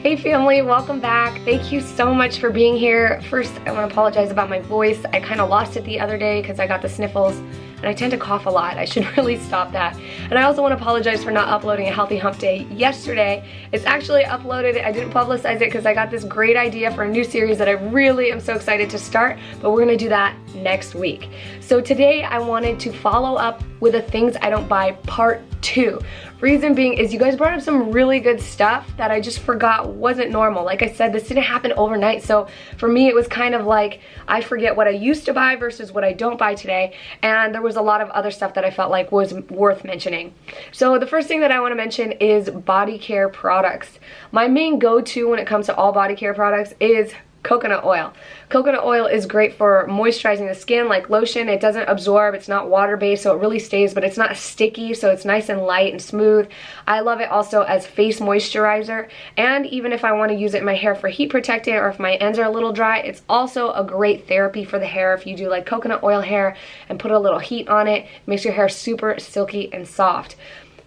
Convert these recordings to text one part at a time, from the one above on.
Hey family, welcome back. Thank you so much for being here. First, I want to apologize about my voice. I kind of lost it the other day because I got the sniffles and I tend to cough a lot. I should really stop that. And I also want to apologize for not uploading a healthy hump day yesterday. It's actually uploaded. I didn't publicize it because I got this great idea for a new series that I really am so excited to start, but we're going to do that next week. So today I wanted to follow up with the things I don't buy part 2. Reason being is you guys brought up some really good stuff that I just forgot wasn't normal. Like I said, this didn't happen overnight, so for me it was kind of like I forget what I used to buy versus what I don't buy today, and there was a lot of other stuff that I felt like was worth mentioning. So the first thing that I want to mention is body care products. My main go-to when it comes to all body care products is coconut oil. Coconut oil is great for moisturizing the skin like lotion. It doesn't absorb, it's not water-based, so it really stays, but it's not sticky, so it's nice and light and smooth. I love it also as face moisturizer, and even if I want to use it in my hair for heat protectant or if my ends are a little dry, it's also a great therapy for the hair. If you do like coconut oil hair and put a little heat on it, it makes your hair super silky and soft.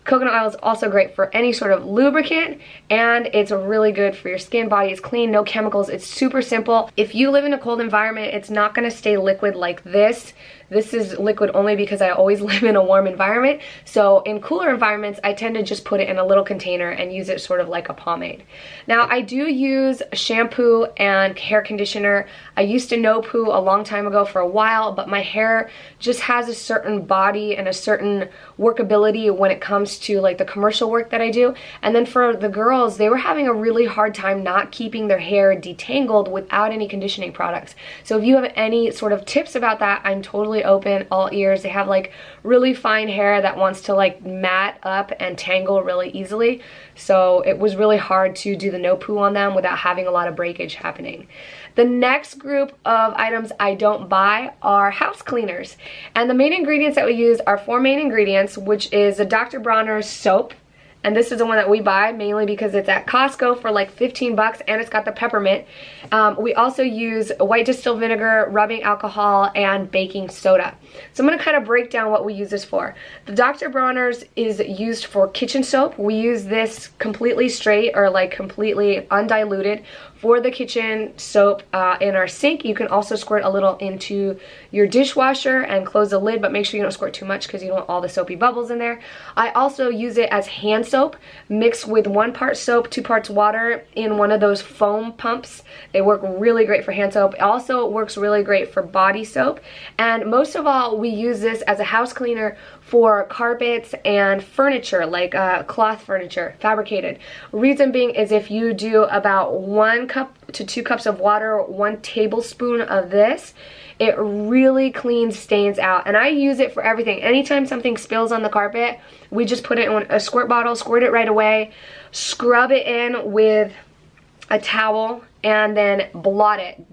Coconut oil is also great for any sort of lubricant, and it's really good for your skin. Body is clean, no chemicals. It's super simple. If you live in a cold environment, it's not going to stay liquid like this. This is liquid only because I always live in a warm environment. So in cooler environments, I tend to just put it in a little container and use it sort of like a pomade. Now, I do use shampoo and hair conditioner. I used to no poo a long time ago for a while, but my hair just has a certain body and a certain workability when it comes to like the commercial work that I do. And then for the girls, they were having a really hard time not keeping their hair detangled without any conditioning products. So if you have any sort of tips about that, I'm totally open, all ears. They have like really fine hair that wants to like mat up and tangle really easily. So it was really hard to do the no poo on them without having a lot of breakage happening. The next group of items I don't buy are house cleaners. And the main ingredients that we use are 4 main ingredients, which is the Dr. Bronner's soap. And this is the one that we buy mainly because it's at Costco for like 15 bucks and it's got the peppermint. We also use white distilled vinegar, rubbing alcohol, and baking soda. So I'm going to kind of break down what we use this for. The Dr. Bronner's is used for kitchen soap. We use this completely straight or like completely undiluted for the kitchen soap in our sink. You can also squirt a little into your dishwasher and close the lid, but make sure you don't squirt too much because you don't want all the soapy bubbles in there. I also use it as hand soap mixed with 1 part soap, 2 parts water in one of those foam pumps. They work really great for hand soap. It also works really great for body soap. And most of all, we use this as a house cleaner for carpets and furniture, like cloth furniture, fabricated. Reason being is if you do about 1 cup to 2 cups of water, 1 tablespoon of this, it really cleans stains out. And I use it for everything. Anytime something spills on the carpet, we just put it in a squirt bottle, squirt it right away, scrub it in with a towel, and then blot it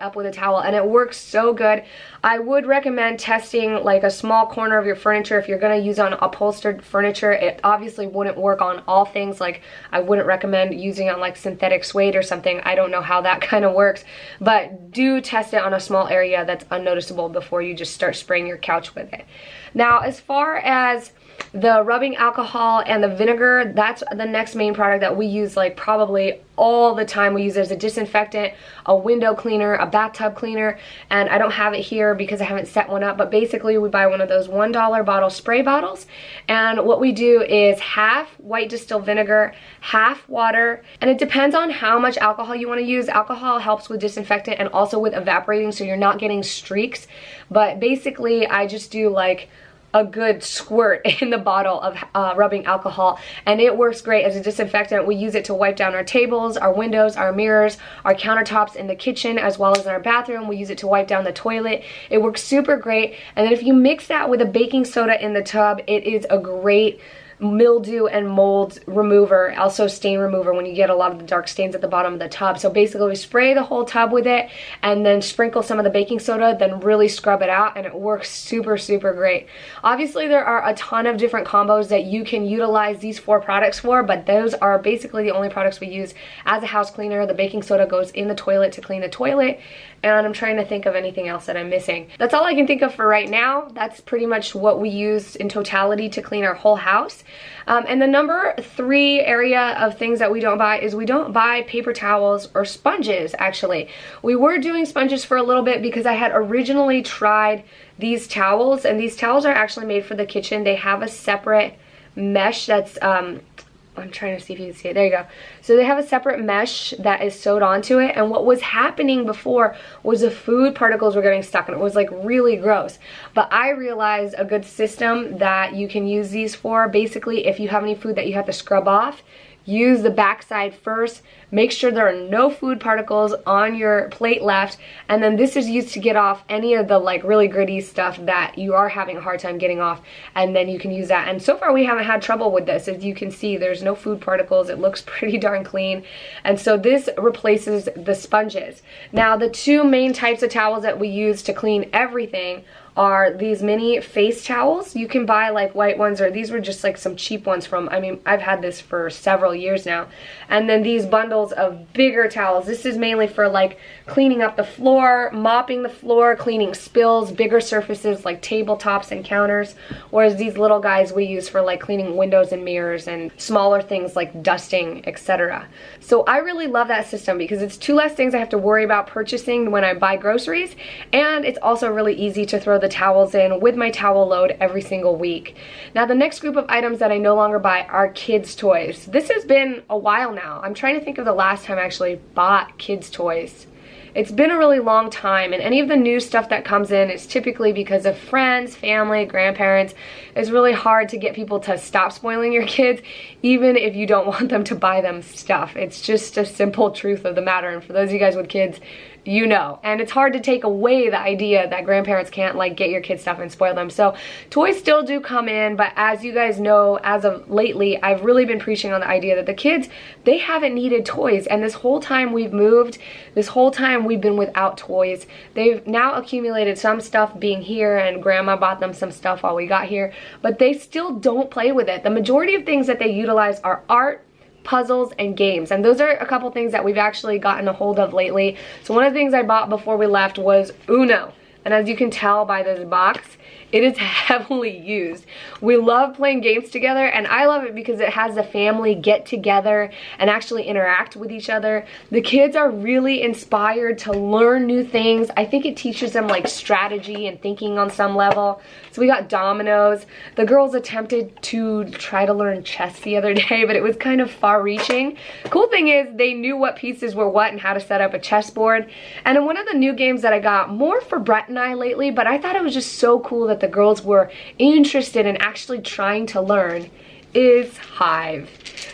up with a towel, and it works so good. I would recommend testing like a small corner of your furniture if you're going to use on upholstered furniture. It obviously wouldn't work on all things. Like I wouldn't recommend using it on like synthetic suede or something. I don't know how that kind of works, but do test it on a small area that's unnoticeable before you just start spraying your couch with it. Now, as far as the rubbing alcohol and the vinegar, that's the next main product that we use like probably all the time. We use it as a disinfectant, a window cleaner, a bathtub cleaner, and I don't have it here because I haven't set one up, but basically we buy one of those $1 bottle spray bottles, and what we do is half white distilled vinegar, half water, and it depends on how much alcohol you want to use. Alcohol helps with disinfectant and also with evaporating so you're not getting streaks, but basically I just do like a good squirt in the bottle of rubbing alcohol, and it works great as a disinfectant. We use it to wipe down our tables, our windows, our mirrors, our countertops in the kitchen, as well as in our bathroom. We use it to wipe down the toilet. It works super great. And then if you mix that with a baking soda in the tub, it is a great mildew and mold remover, also stain remover when you get a lot of the dark stains at the bottom of the tub. So basically we spray the whole tub with it and then sprinkle some of the baking soda, then really scrub it out, and it works super great. Obviously there are a ton of different combos that you can utilize these 4 products for, but those are basically the only products we use as a house cleaner. The baking soda goes in the toilet to clean the toilet, and I'm trying to think of anything else that I'm missing. That's all I can think of for right now. That's pretty much what we use in totality to clean our whole house. And the number 3 area of things that we don't buy is we don't buy paper towels or sponges, actually. We were doing sponges for a little bit because I had originally tried these towels, and these towels are actually made for the kitchen. They have a separate mesh that's, I'm trying to see if you can see it. There you go. So they have a separate mesh that is sewed onto it, and what was happening before was the food particles were getting stuck, and it was like really gross. But I realized a good system that you can use these for, basically, if you have any food that you have to scrub off, use the backside first, make sure there are no food particles on your plate left, and then this is used to get off any of the like really gritty stuff that you are having a hard time getting off, and then you can use that. And so far we haven't had trouble with this. As you can see, there's no food particles. It looks pretty darn clean, and so this replaces the sponges. Now the 2 main types of towels that we use to clean everything are these mini face towels. You can buy like white ones, or these were just like some cheap ones from, I mean, I've had this for several years now. And then these bundles of bigger towels. This is mainly for like cleaning up the floor, mopping the floor, cleaning spills, bigger surfaces like tabletops and counters. Whereas these little guys we use for like cleaning windows and mirrors and smaller things like dusting, etc. So I really love that system because it's 2 less things I have to worry about purchasing when I buy groceries, and it's also really easy to throw the towels in with my towel load every single week. Now the next group of items that I no longer buy are kids' toys. This has been a while now. I'm trying to think of the last time I actually bought kids' toys. It's been a really long time, and any of the new stuff that comes in is typically because of friends, family, grandparents. It's really hard to get people to stop spoiling your kids, even if you don't want them to buy them stuff. It's just a simple truth of the matter, and for those of you guys with kids, you know. And it's hard to take away the idea that grandparents can't like get your kids stuff and spoil them. So toys still do come in, but as you guys know, as of lately, I've really been preaching on the idea that the kids, they haven't needed toys. And this whole time we've moved, this whole time we've been without toys. They've now accumulated some stuff being here, and grandma bought them some stuff while we got here, but they still don't play with it. The majority of things that they utilize are art, puzzles, and games, and those are a couple things that we've actually gotten a hold of lately. So one of the things I bought before we left was Uno, and as you can tell by this box, it is heavily used. We love playing games together, and I love it because it has the family get together and actually interact with each other. The kids are really inspired to learn new things. I think it teaches them like strategy and thinking on some level. So we got dominoes. The girls attempted to try to learn chess the other day, but it was kind of far-reaching. Cool thing is they knew what pieces were what and how to set up a chessboard. And in one of the new games that I got, more for Brett and I lately, but I thought it was just so cool that the girls were interested in actually trying to learn, is Hive.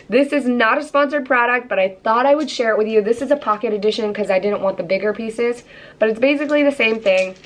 This is not a sponsored product, but I thought I would share it with you. This is a pocket edition because I didn't want the bigger pieces, but it's basically the same thing.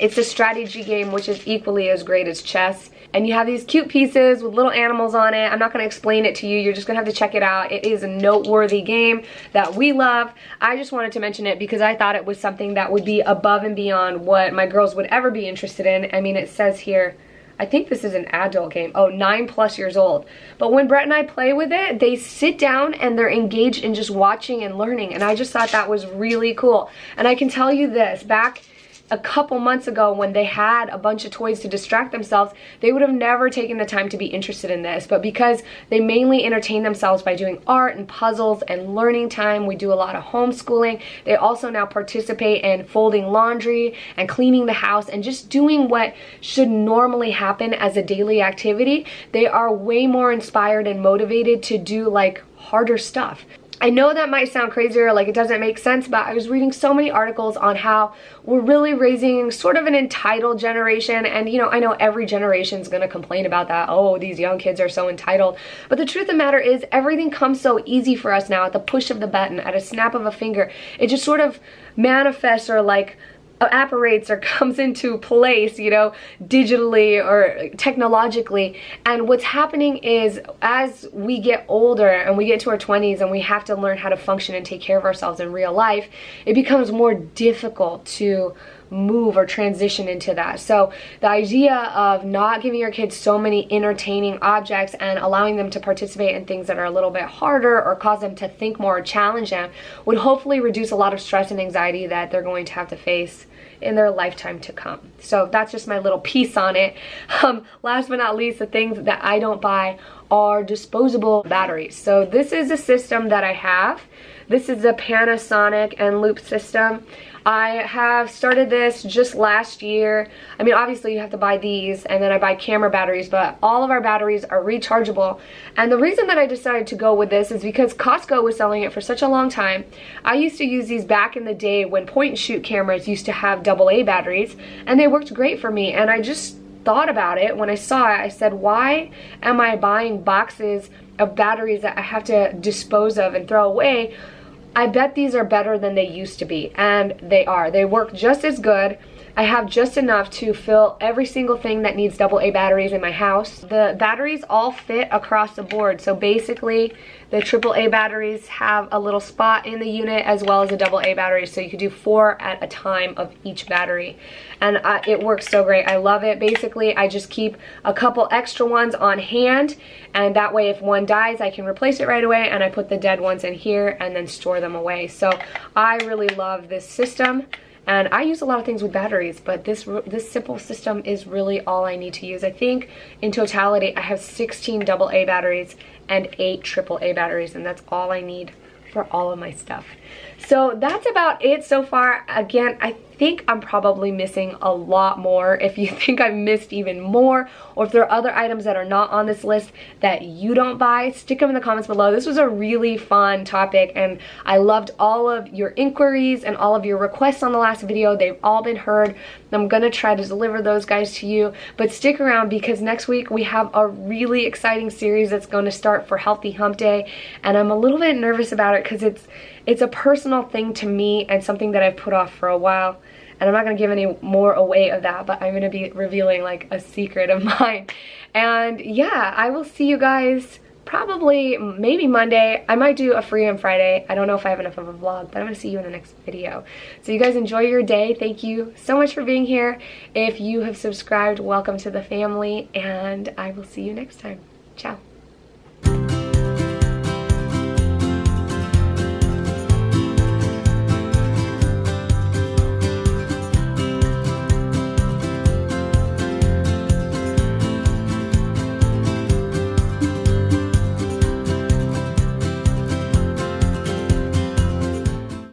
It's a strategy game which is equally as great as chess. And you have these cute pieces with little animals on it. I'm not going to explain it to you. You're just going to have to check it out. It is a noteworthy game that we love. I just wanted to mention it because I thought it was something that would be above and beyond what my girls would ever be interested in. I mean, it says here, I think this is an adult game. Oh, 9+ years old. But when Brett and I play with it, they sit down and they're engaged in just watching and learning. And I just thought that was really cool. And I can tell you this, back a couple months ago when they had a bunch of toys to distract themselves, they would have never taken the time to be interested in this. But because they mainly entertain themselves by doing art and puzzles and learning time, we do a lot of homeschooling. They also now participate in folding laundry and cleaning the house and just doing what should normally happen as a daily activity. They are way more inspired and motivated to do like harder stuff. I know that might sound crazy or like it doesn't make sense, but I was reading so many articles on how we're really raising sort of an entitled generation. And you know, I know every generation is going to complain about that. Oh, these young kids are so entitled. But the truth of the matter is everything comes so easy for us now at the push of the button, at a snap of a finger. It just sort of manifests or like apparates or comes into place, you know, digitally or technologically. And what's happening is as we get older and we get to our 20s and we have to learn how to function and take care of ourselves in real life, it becomes more difficult to move or transition into that. So the idea of not giving your kids so many entertaining objects and allowing them to participate in things that are a little bit harder or cause them to think more or challenge them would hopefully reduce a lot of stress and anxiety that they're going to have to face in their lifetime to come. So that's just my little piece on it. Last but not least, the things that I don't buy are disposable batteries. So this is a system that I have. This is a Panasonic and loop system. I have started this just last year. I mean, obviously you have to buy these, and then I buy camera batteries, but all of our batteries are rechargeable. And the reason that I decided to go with this is because Costco was selling it for such a long time. I used to use these back in the day when point and shoot cameras used to have AA batteries, and they worked great for me. And I just thought about it when I saw it. I said, why am I buying boxes of batteries that I have to dispose of and throw away? I bet these are better than they used to be, and they are. They work just as good. I have just enough to fill every single thing that needs AA batteries in my house. The batteries all fit across the board, so basically the AAA batteries have a little spot in the unit as well as a AA battery, so you could do 4 at a time of each battery. And it works so great. I love it. Basically, I just keep a couple extra ones on hand, and that way if one dies, I can replace it right away, and I put the dead ones in here and then store them away. So I really love this system. And I use a lot of things with batteries, but this simple system is really all I need to use. I think in totality, I have 16 AA batteries and 8 AAA batteries, and that's all I need for all of my stuff. So that's about it so far. Again, I think I'm probably missing a lot more. If you think I've missed even more, or if there are other items that are not on this list that you don't buy, stick them in the comments below. This was a really fun topic, and I loved all of your inquiries and all of your requests on the last video. They've all been heard. I'm gonna try to deliver those guys to you, but stick around because next week we have a really exciting series that's going to start for Healthy Hump Day, and I'm a little bit nervous about it because it's a personal thing to me and something that I've put off for a while. And I'm not going to give any more away of that, but I'm going to be revealing like a secret of mine. And yeah, I will see you guys probably maybe Monday. I might do a free on Friday. I don't know if I have enough of a vlog, but I'm going to see you in the next video. So you guys enjoy your day. Thank you so much for being here. If you have subscribed, welcome to the family, and I will see you next time. Ciao.